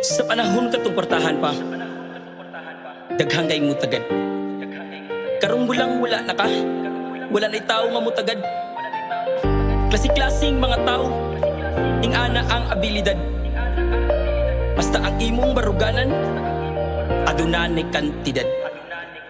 Sa panahon katong portahan pa, daghang kay mo tagad. Karong bulang wala na ka, wala na'y tao nga mo tagad. Klase-klaseng mga tao, ing ana ang abilidad. Basta ang imong baruganan, adunay kantidad.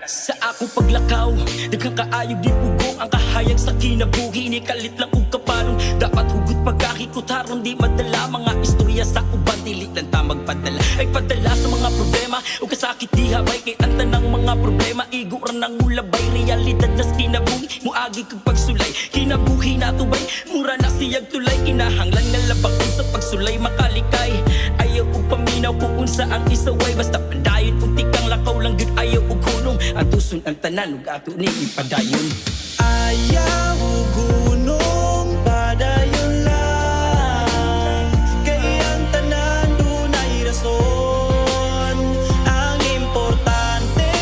Sa ako paglakaw, daghang kaayog di pugo ang kahayag sa kinabuhi. Ni kalit lang og kapalong, dapat hugot pagkakikot haron di madala. Mga istorya sa uban, dili lang ta magpadala. Ay padala sa mga problema o kasakit di habay. Kay anta ng mga problema, igo ra nang ulabay. Realidad nas kinabuhi, muagi kag pagsulay. Kinabuhi na tubay, mura na siyag tulay. Kinahanglan nga labakon sa pagsulay makalikay. Ayaw og paminaw kung unsa ang isaway. Basta padayon og tikang lakaw lang gud ayaw og hunong. Atuson ang tanan ug ato ni ipadayon. Ayaw gunong padayon lang, kay ang tanan dunay rason. Ang importante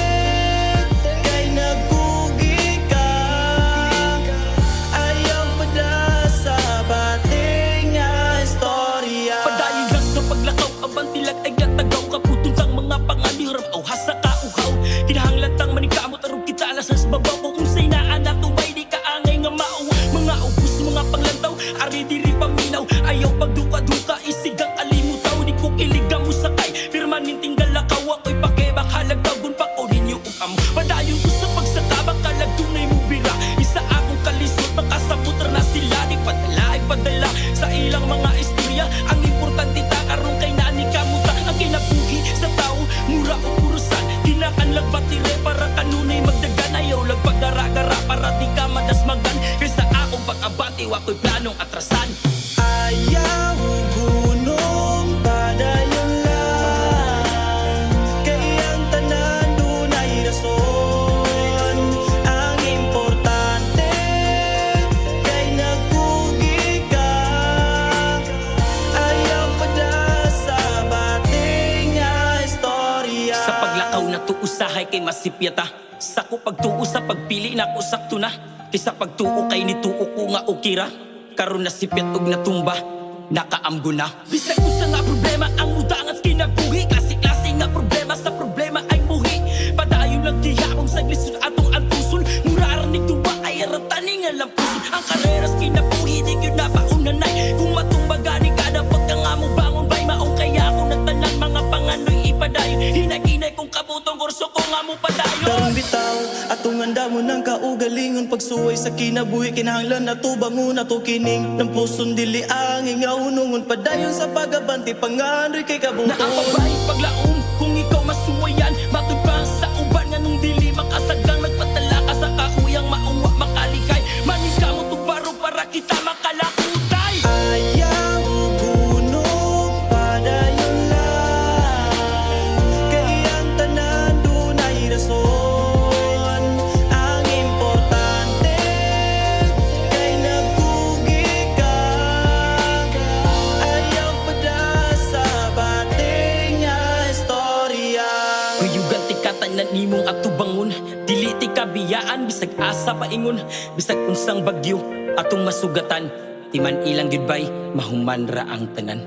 kay nagkugi ka. Ayaw pada sa bating nga istorya. Padayon lang sa paglakaw, abang tilag ay gatagaw. Kaputong tang mga panganiram aw hasa ka uhaw. Kinahanglan tang manikamot arog kita alasas babaw. Kung unsay naa natubay di ka angay nga mao. Mga ubus mga panglantaw, ari diri paminaw. Ayaw pagduka-duka isigang alimutaw. Di ko kiligang mo sakay, permanenteng galakaw. Ako'y pakebak halagdagon pa ko ninyo ug amo. Padayon ko sa pagsakabak kalag tunay mo bira. Isa akong kalisod makasabot ra na sila. Di padala ay padala sa ilang mga istorya. Ang importante ta karon kay nani kamuta. Ang kinabuhi sa tao mura o purusan. Kinakanlag batire para kanunay magdagan. Ayaw lag pagara-gara para di ka madasmagan. Kaysa akong pag-abati wako'y planong atrasan. Ayaw gunong padayon lang, kay ang tanan dunay rason. Ang importante kay nagkugi ka. Ayaw pada sa bating nga istorya. Sa paglakaw na tuusahay kay masipyata. Sa ko pagtuo sa pagpili na ko sakto na. Kaysa pagtuo kay nituo ko nga ukira. Karon na sipyat og natumba, nakaamgo na. Bisag usa nga problema ang mudangat kinabuhi. Klase-klase nga problema sa problema ay buhi. Padayon lang gihapon sa glisod atong antuson. Mura ra ning tuwa ay ratani nga lampuson. Ang kareras kinabuhi di gyud na paunanay. Kung matumbaga ni kada pagkangamo bangon bay maong kaya ako nagtanan mga panganoy ipadayon. Hinay-hinay kung kabutong kurso ko nga mo padayon. Karong bitaw, atong handa mo ng kaugalingon. Pagsuway sa kinabuhi, kinahanglan na to bangon ato kining ng puson dili ang ingawunungon. Padayon sa pagabanti, panganoy kay kabuton. Naapabay paglaom kung ikaw masuwayan. Matod pa sa uban nga nung dili makasagang. Nagpatala ka sa kakuyang mauwa makalikay. Manig ka mo baro para kita makalakutay. Ayaw gunong padayon lang, kay ang tanan dunay rason. Ang importante kay nagkugi ka. Ayaw pada sa bating nga istorya. Kuyugan ti katanan nimong ato bangon. Dili ti kabiyaan bisag asa paingon. Bisag unsang bagyo atong masugatan. Timan ilang goodbye, mahuman ra ang tanan.